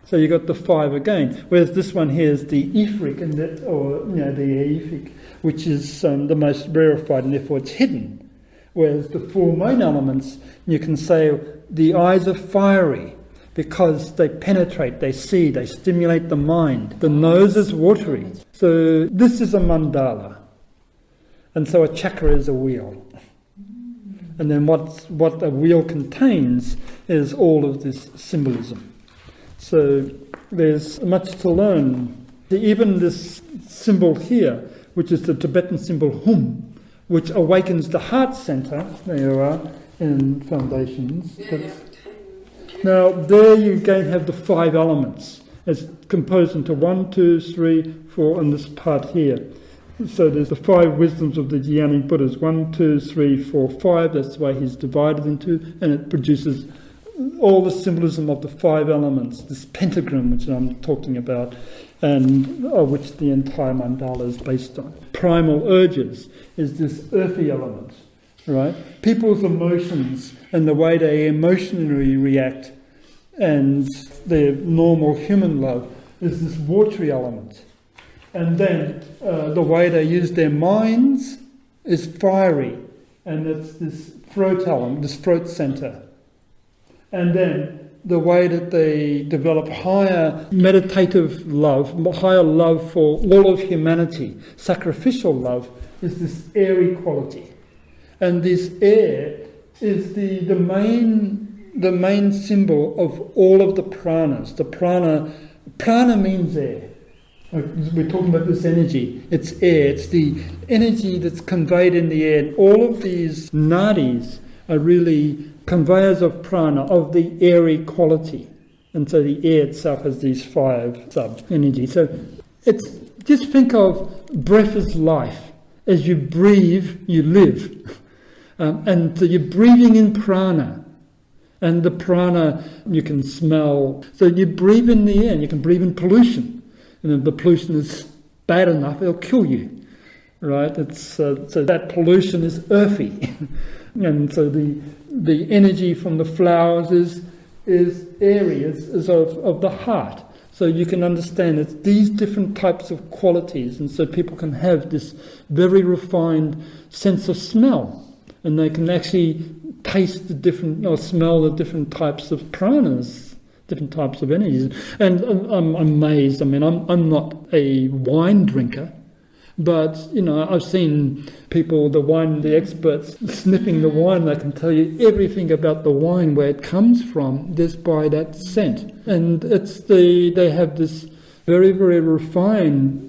so you got the 5 again. Whereas this one here is the etheric, the aethic, which is the most rarefied, and therefore it's hidden. Whereas the 4 main elements, you can say the eyes are fiery, because they penetrate, they see, they stimulate the mind. The nose is watery. So this is a mandala. And so a chakra is a wheel. And then what a wheel contains is all of this symbolism. So there's much to learn. Even this symbol here, which is the Tibetan symbol hum, which awakens the heart center, there you are, in foundations. Now, there you again have the 5 elements. It's composed into 1, 2, 3, 4, and this part here. So there's the 5 wisdoms of the Dhyani Buddhas. 1, 2, 3, 4, 5. That's the way he's divided into, and it produces all the symbolism of the 5 elements. This pentagram, which I'm talking about, and of which the entire mandala is based on. Primal urges is this earthy element. Right? People's emotions and the way they emotionally react and their normal human love is this watery element. And then the way they use their minds is fiery, and it's this throat element, this throat center. And then the way that they develop higher meditative love, higher love for all of humanity, sacrificial love, is this airy quality. And this air is the main symbol of all of the pranas. The prana means air. We're talking about this energy. It's air. It's the energy that's conveyed in the air. And all of these nadis are really conveyors of prana, of the airy quality. And so the air itself has these 5 sub-energies. So it's just think of breath as life. As you breathe, you live. And so you're breathing in prana. And the prana you can smell. So you breathe in the air, and you can breathe in pollution. And if the pollution is bad enough, it'll kill you, right? It's so that pollution is earthy, and so the energy from the flowers is airy, is of the heart. So you can understand it's these different types of qualities, and so people can have this very refined sense of smell, and they can actually taste the different, or smell the different types of pranas, different types of energies. And I'm amazed. I mean, I'm not a wine drinker, but I've seen people, the experts, sniffing the wine. They can tell you everything about the wine, where it comes from, just by that scent. And they have this very, very refined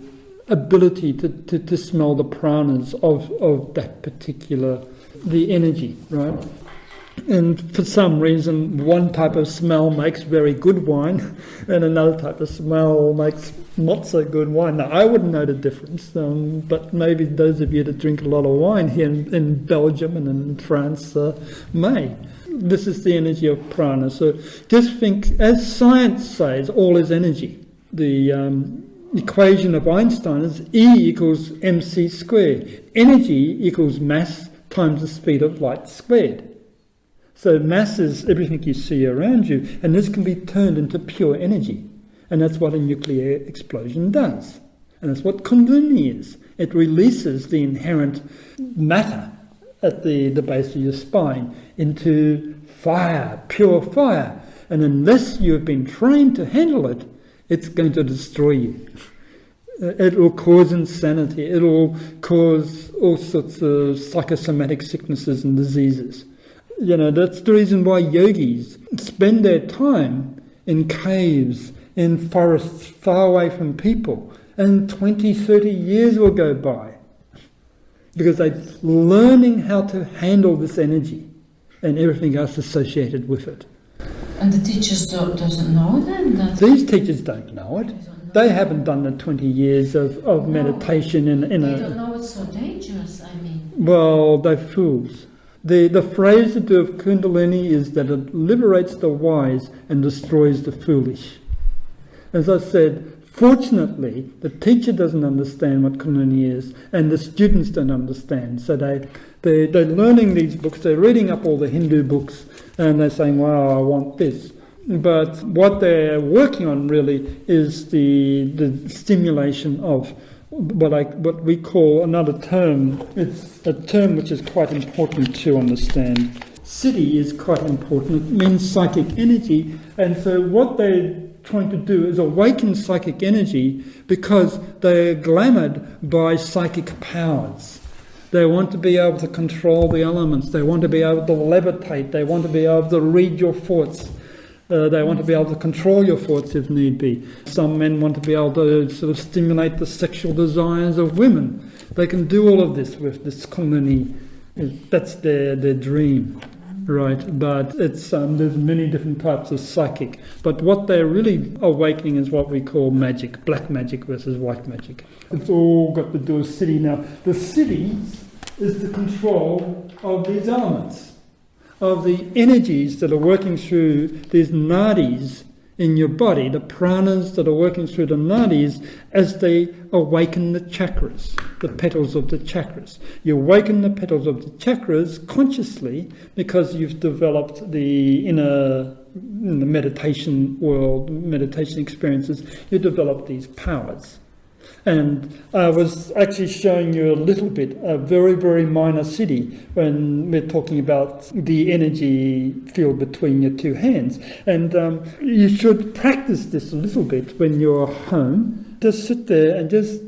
ability to smell the pranas of that particular, the energy, right? And for some reason, one type of smell makes very good wine, and another type of smell makes not so good wine. Now, I wouldn't know the difference, but maybe those of you that drink a lot of wine here in Belgium and in France may. This is the energy of prana. So just think, as science says, all is energy. The equation of Einstein is E equals mc squared. Energy equals mass times the speed of light squared. So mass is everything you see around you, and this can be turned into pure energy. And that's what a nuclear explosion does. And that's what Kundalini is. It releases the inherent matter at the base of your spine into fire, pure fire. And unless you've been trained to handle it, it's going to destroy you. It will cause insanity. It will cause all sorts of psychosomatic sicknesses and diseases. That's the reason why yogis spend their time in caves, in forests, far away from people, and 20, 30 years will go by, because they're learning how to handle this energy and everything else associated with it. And the teachers doesn't know that? These teachers don't know it. They haven't done the 20 years of meditation in They a... don't know it's so dangerous, I mean. Well, they're fools. The phrase to do with Kundalini is that it liberates the wise and destroys the foolish. As I said, fortunately, the teacher doesn't understand what Kundalini is, and the students don't understand. So they're learning these books, they're reading up all the Hindu books, and they're saying, wow, I want this. But what they're working on really is the stimulation of what we call another term. It's a term which is quite important to understand. Siddhi is quite important. It means psychic energy. And so what they're trying to do is awaken psychic energy, because they're glamoured by psychic powers. They want to be able to control the elements. They want to be able to levitate. They want to be able to read your thoughts. They want to be able to control your thoughts if need be. Some men want to be able to sort of stimulate the sexual desires of women. They can do all of this with this Kundalini. That's their dream, right? But it's there's many different types of psychic. But what they're really awakening is what we call magic, black magic versus white magic. It's all got to do with siddhi. Now, the siddhi is the control of these elements, of the energies that are working through these nadis in your body, the pranas that are working through the nadis as they awaken the chakras, the petals of the chakras. You awaken the petals of the chakras consciously because you've developed in the meditation world, meditation experiences, you develop these powers. And I was actually showing you a little bit, a very, very minor siddhi, when we're talking about the energy field between your two hands. And you should practice this a little bit when you're home. Just sit there and just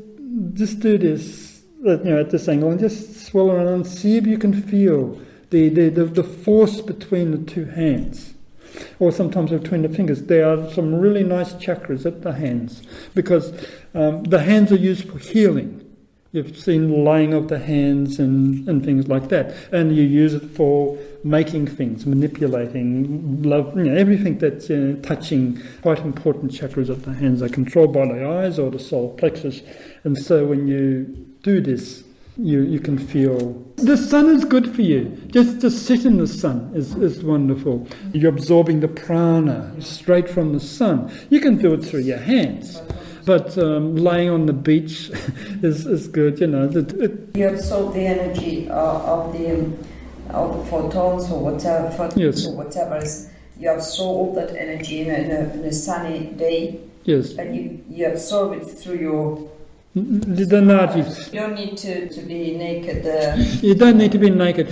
do this, at this angle, and just swirl around and see if you can feel the force between the two hands. Or sometimes between the fingers. There are some really nice chakras at the hands, because the hands are used for healing. You've seen laying of the hands and things like that, and you use it for making things, manipulating, love, everything that's touching. Quite important chakras at the hands are controlled by the eyes or the solar plexus, and so when you do this, you can feel. The sun is good for you. Just to sit in the sun is wonderful. You're absorbing the prana straight from the sun. You can do it through your hands. But laying on the beach is good, you know. You absorb the energy of the photons or whatever, Yes. or whatever. You absorb that energy in a sunny day. Yes. And you absorb it through your... The nadis. You don't need to be naked. You don't need to be naked,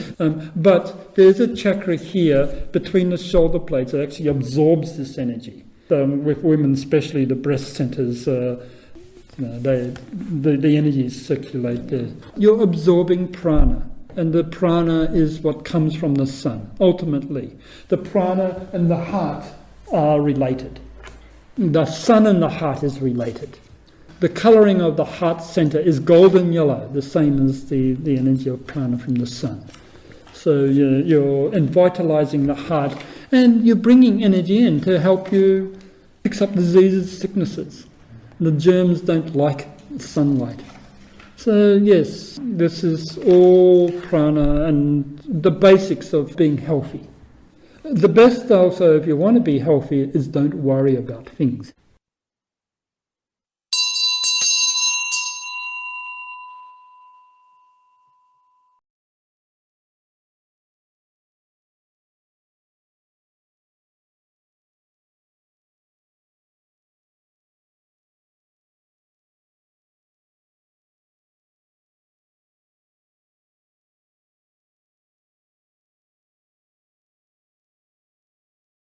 but there's a chakra here between the shoulder blades that actually absorbs this energy. With women, especially the breast centers, the energies circulate there. You're absorbing prana, and the prana is what comes from the sun. Ultimately, the prana and the heart are related. The sun and the heart is related. The colouring of the heart centre is golden yellow, the same as the energy of prana from the sun. So you're vitalising the heart, and you're bringing energy in to help you fix up diseases, sicknesses. The germs don't like sunlight. So yes, this is all prana and the basics of being healthy. The best also, if you want to be healthy, is don't worry about things.